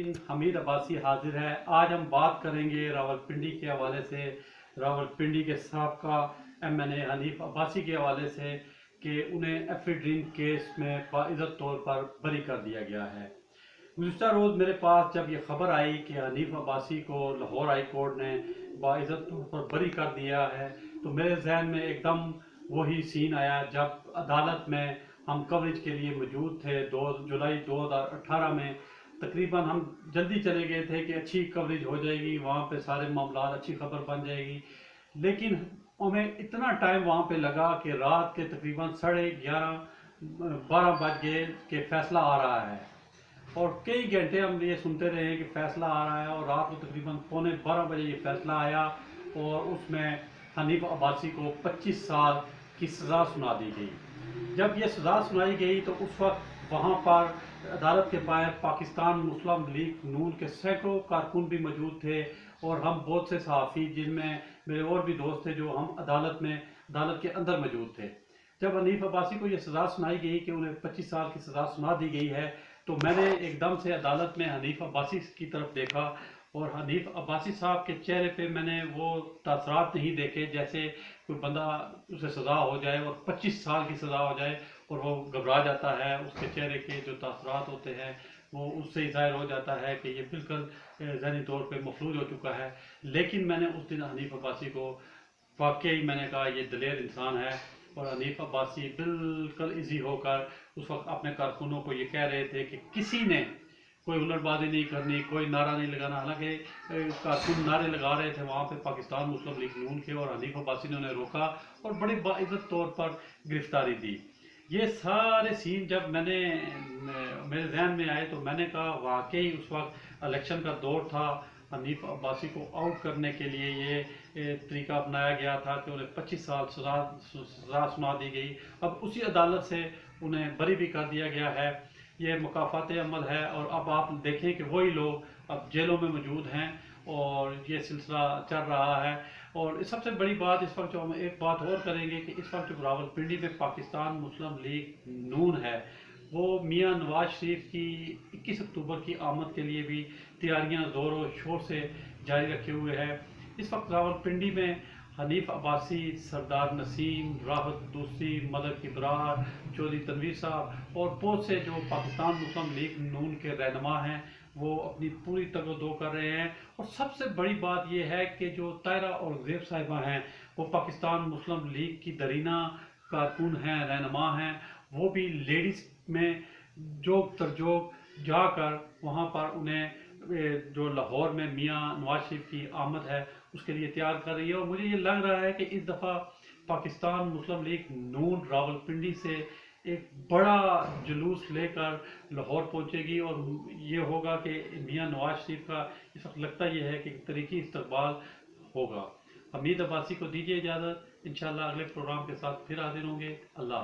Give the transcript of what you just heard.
नाज़रीन, हमीद अब्बासी हाजिर है। आज हम बात करेंगे रावलपिंडी के हवाले से, रावलपिंडी के साबका MNA हनीफ अब्बासी के हवाले से कि उन्हें एफिड्रीन केस में बाइज़्ज़त तौर पर बरी कर दिया गया है। गुज़िश्ता रोज़ मेरे पास जब ये खबर आई कि हनीफ अब्बासी को लाहौर हाई कोर्ट ने बाइज़्ज़त तौर पर बरी कर दिया है, तो मेरे जहन में एकदम वही सीन आया जब अदालत में हम कवरेज के लिए मौजूद थे। 2 जुलाई 2018 में तकरीबन हम जल्दी चले गए थे कि अच्छी कवरेज हो जाएगी, वहाँ पे सारे मामला अच्छी खबर बन जाएगी। लेकिन हमें इतना टाइम वहाँ पे लगा कि रात के तकरीबन 11:30-12 बज गए कि फ़ैसला आ रहा है, और कई घंटे हम ये सुनते रहे कि फ़ैसला आ रहा है, और रात को तकरीबन पौने 12 बजे ये फ़ैसला आया और उसमें हनीफ अब्बासी को 25 साल की सज़ा सुना दी गई। जब ये सज़ा सुनाई गई तो उस वक्त वहाँ पर अदालत के बाहर पाकिस्तान मुस्लिम लीग नून के सैकड़ों कारकुन भी मौजूद थे, और हम बहुत से सहाफ़ी जिनमें मेरे और भी दोस्त थे जो हम अदालत के अंदर मौजूद थे। जब हनीफ अब्बासी को ये सज़ा सुनाई गई कि उन्हें 25 साल की सज़ा सुना दी गई है, तो मैंने एकदम से अदालत में हनीफ अब्बासी की तरफ देखा, और हनीफ अब्बासी साहब के चेहरे पे मैंने वो तासरात नहीं देखे जैसे कोई बंदा उसे सज़ा हो जाए और 25 साल की सज़ा हो जाए और वो घबरा जाता है। उसके चेहरे के जो तासरात होते हैं वो उससे ही ज़ाहिर हो जाता है कि ये बिल्कुल ज़हनी तौर पे मफलूज हो चुका है। लेकिन मैंने उस दिन हनीफ अब्बासी को वाकई मैंने कहा ये दलेर इंसान है, और हनीफ अब्बासी बिल्कुल इजी होकर उस वक्त अपने कारकुनों को ये कह रहे थे कि किसी ने कोई हुलड़बाजी नहीं करनी, कोई नारा नहीं लगाना। हालांकि कारकुन नारे लगा रहे थे वहाँ पे पाकिस्तान मुस्लिम लीग नून के, और हनीफ अब्बासी ने उन्हें रोका और बड़ी बाइज़्ज़त तौर पर गिरफ्तारी दी। ये सारे सीन जब मेरे जहन में आए तो मैंने कहा वाकई उस वक्त इलेक्शन का दौर था। हनीफ अब्बासी को आउट करने के लिए ये तरीका अपनाया गया था कि उन्हें 25 साल सज़ा सुना दी गई। अब उसी अदालत से उन्हें बरी भी कर दिया गया है। ये मुकाफ़ात अमल है, और अब आप देखें कि वही लोग अब जेलों में मौजूद हैं और ये सिलसिला चल रहा है। और सबसे बड़ी बात इस वक्त जो हम एक बात और करेंगे कि इस वक्त जो रावलपिंडी में पाकिस्तान मुस्लिम लीग नून है, वो मियां नवाज शरीफ की 21 अक्टूबर की आमद के लिए भी तैयारियां ज़ोरों शोर से जारी रखे हुए है। इस वक्त रावलपिंडी में हनीफ अब्बासी, सरदार नसीम, राहत दूसी, मलक इब्रार, चौधरी तनवीर साहब और बहुत से जो पाकिस्तान मुस्लिम लीग नून के रहनुमा हैं वो अपनी पूरी तगदो कर रहे हैं। और सबसे बड़ी बात यह है कि जो तायरा और ज़ेब साहिबा हैं वो पाकिस्तान मुस्लिम लीग की दरीना कारकुन हैं, रहनुमा हैं। वो भी लेडीज़ में जोग तरजोग जाकर वहाँ पर उन्हें जो लाहौर में मियां नवाज शरीफ की आमद है उसके लिए तैयार कर रही है। और मुझे ये लग रहा है कि इस दफ़ा पाकिस्तान मुस्लिम लीग नून रावलपिंडी से एक बड़ा जुलूस लेकर लाहौर पहुंचेगी, और ये होगा कि मियां नवाज शरीफ का इस वक्त लगता ये है कि तरीकी इस्तकबाल होगा। हमीद अब्बासी को दीजिए इजाज़त, इंशाल्लाह अगले प्रोग्राम के साथ फिर हाजिर होंगे। अल्लाह।